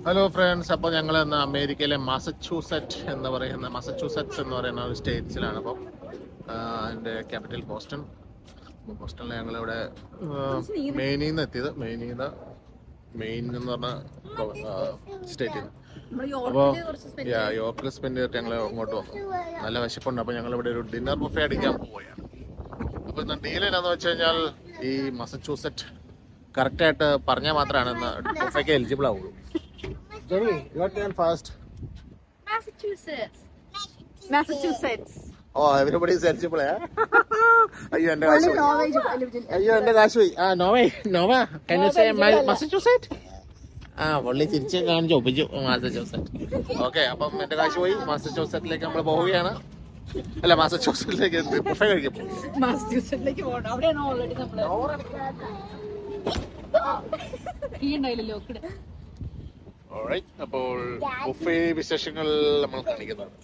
Hello friends, അപ്പോൾ ഞങ്ങൾ ഇന്ന് അമേരിക്കയിലെ മാസച്യൂസെറ്റ്സ് എന്ന് പറയുന്ന ഒരു സ്റ്റേറ്റ്സിലാണ്. അപ്പം അതിൻ്റെ ക്യാപിറ്റൽ ബോസ്റ്റണിൽ ഞങ്ങളിവിടെ മെയിനിൽ നിന്ന് എത്തിയത്. മെയിൻ എന്ന് പറഞ്ഞ സ്റ്റേറ്റിൽ നിന്ന്. അപ്പോൾ യോർക്കിൽ സ്പെൻഡ് ചെയ്തിട്ട് ഞങ്ങൾ അങ്ങോട്ട് വന്നു. നല്ല വിശപ്പുണ്ട്. അപ്പോൾ ഞങ്ങളിവിടെ ഒരു ഡിന്നർ ബുഫേ അടിക്കാൻ പോവുകയാണ്. അപ്പോൾ ഇന്ന് ഡീൽ എന്നാന്ന് വെച്ച് കഴിഞ്ഞാൽ ഈ മാസച്യൂസെറ്റ് കറക്റ്റായിട്ട് പറഞ്ഞാൽ മാത്രമാണ് ഇന്ന് ബുഫേക്ക് എലിജിബിൾ ആവുള്ളൂ. Jenny, your turn first. Massachusetts. Oh, everybody is eligible, eh? അയ്യോ എന്റെ കാശ് പോയി. നോവ can you say Massachusetts? പുള്ളി തിരിച്ച് കാണിച്ച് ഒപ്പിച്ചു മാസച്യൂസെറ്റ്. ഓക്കെ, അപ്പം എന്റെ കാശ് പോയി. മാസച്യൂസെറ്റിലേക്ക് നമ്മൾ പോവുകയാണ്. അല്ല, മാസച്യൂസെറ്റിലേക്ക് ബുഫേ കഴിക്കും. മാസച്യൂസെറ്റിലേക്ക് പോകണം. അവിടെയാണ് ഓൾറെഡി നമ്മള് അപ്പോൾ ബുഫേ വിശേഷങ്ങൾ നമ്മൾ കാണിക്കുന്നതാണ്.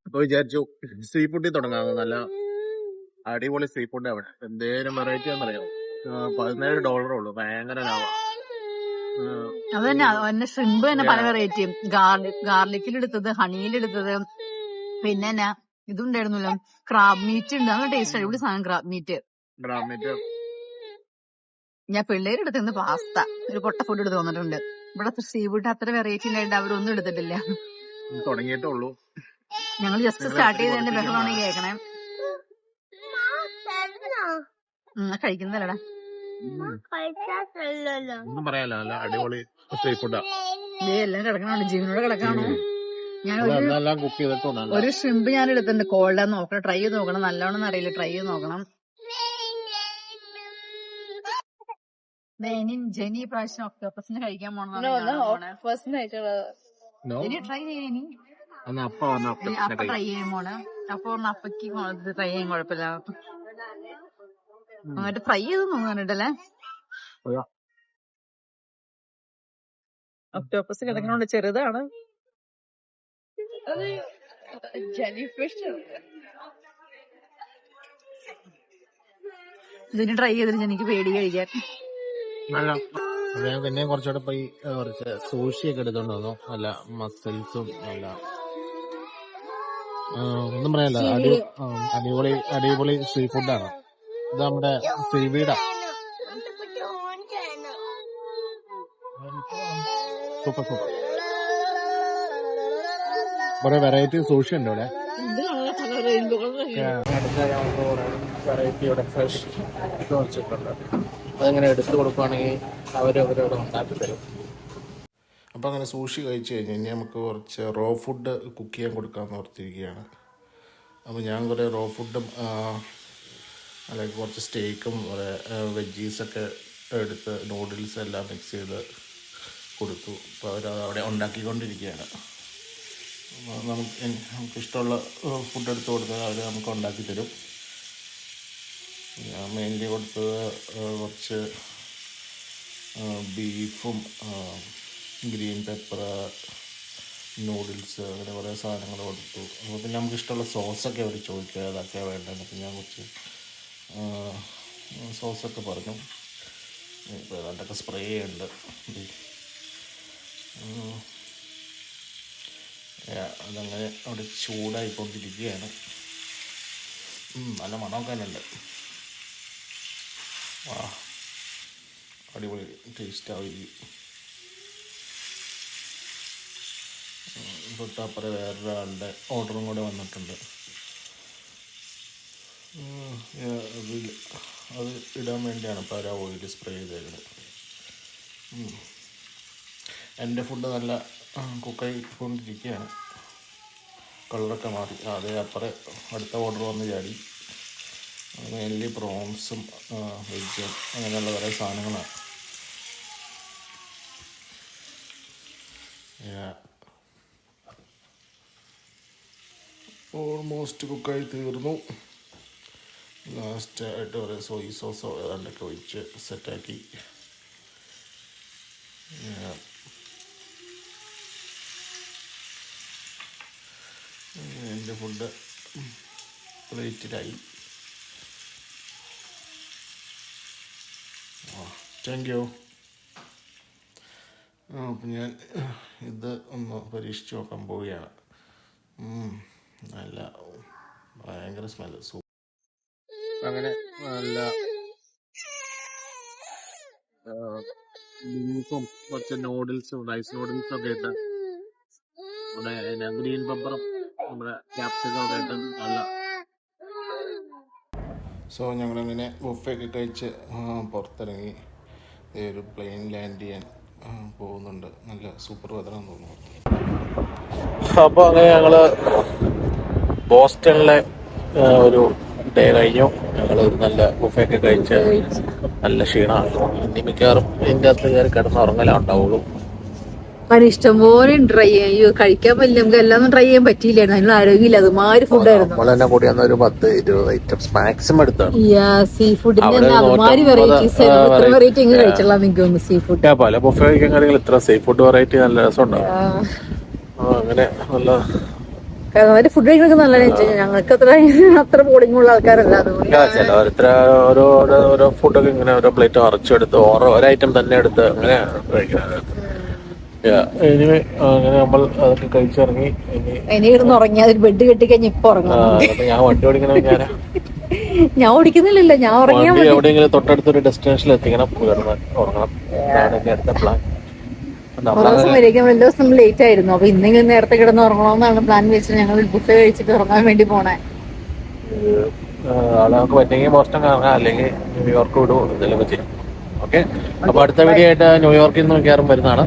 അപ്പോൾ വിചാരിച്ചു സീ ഫുഡിൽ തുടങ്ങാമെന്ന്. നല്ല അടിപൊളി സീ ഫുഡ് അവിടെ. എന്തേലും വെറൈറ്റി ആണെന്നറിയാമോ? $17 ഉള്ളു. ഭയങ്കര ലാഭം. അത് തന്നെ ഷ്രിമ്പ് തന്നെ പല വെറൈറ്റിയും, ഗാർലിക്കിലെടുത്തത്, ഹണിയിലെടുത്തത്, പിന്നെ എന്നാ ഇതുണ്ടായിരുന്നല്ലോ ക്രാബ് മീറ്റ് ഉണ്ട്. നല്ല ടേസ്റ്റ്, അടിപൊളി സാധനം ക്രാബ് മീറ്റ്. ഞാൻ പിള്ളേരുടെ അടുത്ത് നിന്ന് പാസ്ത ഒരു പൊട്ട ഫുഡ് എടുത്ത് വന്നിട്ടുണ്ട്. ഇവിടെ സീ ഫുഡ് അത്ര വെറൈറ്റി ഉണ്ടായിട്ട് അവരൊന്നും എടുത്തിട്ടില്ല. തുടങ്ങിയിട്ടേ ഉള്ളൂ. ഞങ്ങൾ ജസ്റ്റ് സ്റ്റാർട്ട് ചെയ്തതിന്റെ ബഹളമാണ് കേൾക്കണേ. കഴിക്കുന്നല്ലടാ ഒന്നും പറയാലോ, നല്ല അടിപൊളി സ്ട്രീറ്റ് ഫുഡാ. എല്ലാം കിടക്കണോ, ജീവനോട് കിടക്കാണോ. ഞാൻ കുക്ക് ചെയ്തിട്ടുണ്ട്. ഒരു ഷ്രിമ്പ് ഞാൻ എടുത്തിട്ടുണ്ട്. കോൾഡ് നോക്കണം, ട്രൈ ചെയ്ത് നോക്കണം. നല്ലോണം അറിയില്ല, ട്രൈ ചെയ്ത് നോക്കണം. ജെനി പ്രാവശ്യം ഒക്ടോപ്പസിന് കഴിക്കാൻ പോണ ട്രൈ ചെയ്യണി. അപ്പൊ ട്രൈ ചെയ്യാൻ പോണ്. അപ്പൊ അപ്പക്ക് ട്രൈ ചെയ്യാൻ കുഴപ്പമില്ല. എന്നിട്ട് ഫ്രൈ ചെയ്ത് നോക്കാനിട്ടല്ലേ. ഒക്ടോപ്പസ് കിടക്കണോണ്ട് ചെറുതാണ്. ഇതിന് ട്രൈ ചെയ്തിട്ട് എനിക്ക് പേടി കഴിക്കാൻ. ഞാൻ പിന്നെ കുറച്ചുകൂടെ പോയി കുറച്ച് സൂഷിയൊക്കെ എടുത്തോണ്ട് വന്നു. നല്ല മസിൽസും നല്ല ഒന്നും പറയാല്ല, അടിപൊളി അടിപൊളി സ്ട്രീറ്റ് ഫുഡാണ്. ഇത് നമ്മുടെ സീവീഡാ. Super super. ഇവിടെ വെറൈറ്റി സൂഷി ഉണ്ട് ഇവിടെ. വെറൈറ്റി ഇവിടെ ഫ്രഷ് വെച്ചിട്ടുണ്ട്. അതങ്ങനെ എടുത്തു കൊടുക്കുകയാണെങ്കിൽ അവരവരോട് ഉണ്ടാക്കി തരും. അപ്പോൾ അങ്ങനെ സൂഷി കഴിച്ച് കഴിഞ്ഞ് ഇനി നമുക്ക് കുറച്ച് റോ ഫുഡ് കുക്ക് ചെയ്യാൻ കൊടുക്കാമെന്ന് ഓർത്തിരിക്കുകയാണ്. അപ്പോൾ ഞാൻ കുറേ റോ ഫുഡും അല്ലെങ്കിൽ കുറച്ച് സ്റ്റേക്കും കുറേ വെജീസൊക്കെ എടുത്ത് നൂഡിൽസ് എല്ലാം മിക്സ് ചെയ്ത് കൊടുത്തു. അപ്പോൾ അവരത് അവിടെ ഉണ്ടാക്കിക്കൊണ്ടിരിക്കുകയാണ്. നമുക്കിഷ്ടമുള്ള ഫുഡ് എടുത്ത് കൊടുത്താൽ അവർ നമുക്ക് ഉണ്ടാക്കി തരും. ഞാൻ മെയിൻലി കൊടുത്തത് കുറച്ച് ബീഫും ഗ്രീൻ പെപ്പർ, നൂഡിൽസ്, അങ്ങനെ കുറേ സാധനങ്ങൾ കൊടുത്തു. അപ്പോൾ പിന്നെ നമുക്ക് ഇഷ്ടമുള്ള സോസൊക്കെ അവർ ചോദിക്കുക അതൊക്കെയാണ് വേണ്ടത്. അപ്പോൾ ഞാൻ കുറച്ച് സോസൊക്കെ പറഞ്ഞു. ഇപ്പോൾ ഏതാണ്ടൊക്കെ സ്പ്രേ ഉണ്ട്. അതങ്ങനെ അവിടെ ചൂടായിക്കൊണ്ടിരിക്കുകയാണ്. നല്ല മണമൊക്കെ തന്നെ ഉണ്ട്. അടിപൊളി ടേസ്റ്റായിരിക്കും. തൊട്ടപ്പുറം വേറൊരാളുടെ ഓർഡറും കൂടെ വന്നിട്ടുണ്ട്. അത് ഇടാൻ വേണ്ടിയാണ് ഇപ്പോൾ അവർ ഓയിൽ സ്പ്രേ ചെയ്തേക്കുന്നത്. എൻ്റെ ഫുഡ് നല്ല കുക്കായിക്കൊണ്ടിരിക്കുകയാണ്. കളറൊക്കെ മാറി. അതേ അപ്പുറം അടുത്ത ഓർഡർ വന്ന് ചാടി. മെയിൻലി പ്രോൺസും വെജും അങ്ങനെയുള്ള കുറേ സാധനങ്ങളാണ്. ഓൾമോസ്റ്റ് കുക്കായി തീർന്നു. ലാസ്റ്റായിട്ട് കുറേ സോയ് സോസോ ഏതാണ്ടൊക്കെ ഒഴിച്ച് സെറ്റാക്കി. എൻ്റെ ഫുഡ് പ്ലേറ്റിലായി. Thank you. അപ്പം ഞാൻ ഇത് ഒന്ന് പരീക്ഷിച്ച് നോക്കാൻ പോവുകയാണ്. നല്ല ഭയങ്കര സ്മെല്ല്. അങ്ങനെ നല്ല ബീഫും കുറച്ച് നൂഡിൽസും റൈസ് നൂഡിൽസും ഒക്കെ ഇട്ട് ഇവിടെ ഗ്രീൻ പെപ്പറും നമ്മുടെ ക്യാപ്സിക്കം ഒക്കെ ഇട്ട് നല്ല. സോ ഞങ്ങളങ്ങനെ ബുഫയൊക്കെ കഴിച്ച് പുറത്തിറങ്ങി ഒരു പ്ലെയിൻ ലാൻഡ് ചെയ്യാൻ പോകുന്നുണ്ട്. നല്ല സൂപ്പർ വെതറാന്ന് തോന്നുന്നു. അപ്പോൾ അങ്ങനെ ഞങ്ങൾ ബോസ്റ്റണിലെ ഒരു ഡേ കഴിഞ്ഞു. ഞങ്ങൾ നല്ല ബുഫയൊക്കെ കഴിച്ച് നല്ല ക്ഷീണമാണ്. ഇനി മിക്കവാറും ഇതിൻ്റെ അകത്ത് കയറി കിടന്നുറങ്ങലാ ഉണ്ടാവുള്ളൂ. ഇഷ്ടംപോലെ ട്രൈ ചെയ്യാൻ കഴിക്കാൻ പറ്റില്ല. നമുക്ക് എല്ലാം ട്രൈ ചെയ്യാൻ പറ്റിയില്ലായിരുന്നു. അതിനുള്ള ആരോഗ്യമില്ല. അതുമാതിരി ഫുഡായിരുന്നു. നമ്മൾ തന്നെ കൂടി ഒരു 10-20 ഐറ്റംസ് മാക്സിമം എടുത്താണ്. സീ ഫുഡിന്റെ അതുമാതിരി വെറൈറ്റീസ് വെറൈറ്റി എങ്ങനെ കഴിച്ചോളാം. എനിക്ക് തോന്നുന്നു സീ ഫുഡ് പല ബുഫേ കഴിക്കാൻ ഇത്ര സീ ഫുഡ് വെറൈറ്റി നല്ല രസമുണ്ടാവും. അങ്ങനെ നല്ല ഫുഡ് കഴിക്കുന്നത് നല്ല. ഞങ്ങൾക്ക് അത്ര ബോർഡിംഗ് ഉള്ള ആൾക്കാരല്ല. ചിലവരിത്ര ഓരോ ഫുഡൊക്കെ ഇങ്ങനെ ഓരോ പ്ലേറ്റ് അറച്ചെടുത്ത് ഓരോ ഐറ്റം തന്നെ എടുത്ത് അങ്ങനെ കഴിക്കുന്നത്. അങ്ങനെ നമ്മൾ അതൊക്കെ കഴിച്ചിറങ്ങി. ഇനി ഉറങ്ങി അതിൽ ബെഡ് കെട്ടി കഴിഞ്ഞ് ഇപ്പൊ ഉറങ്ങാം. ഞാൻ വണ്ടി ഓടിക്കണ ഞാനാ ഞാൻ ഓടിക്കുന്നില്ലല്ലോ, ഞാൻ ഉറങ്ങിയാ വണ്ടി മതി. എവിടെയെങ്കിലും തൊട്ടടുത്തൊരു ഡെസ്റ്റിനേഷനിൽ എത്തിക്കണം, ഉറങ്ങണം. അതാണ് എന്റെ അടുത്ത പ്ലാൻ. ഒരു ദിവസം വരികയും എല്ലാ ദിവസം ലേറ്റ് ആയിരുന്നു. അപ്പൊ ഇന്നെങ്കിലും നേരത്തെ കിടന്ന് ഉറങ്ങണമെന്നാണ് പ്ലാൻ വെച്ചിട്ട് ഞങ്ങൾ ബുഫേ കഴിച്ചിട്ട് ഉറങ്ങാൻ വേണ്ടി പോണേ. നമുക്ക് പറ്റുമെങ്കിൽ ബോസ്റ്റൺ കറങ്ങാം, അല്ലെങ്കിൽ ന്യൂയോർക്ക് വിടുവോ എന്തെങ്കിലും ചെയ്യും. ഓക്കെ, അപ്പൊ അടുത്ത വീഡിയോ ആയിട്ട് ന്യൂയോർക്കിൽ നിന്ന് കയറും വരുന്നതാണ്.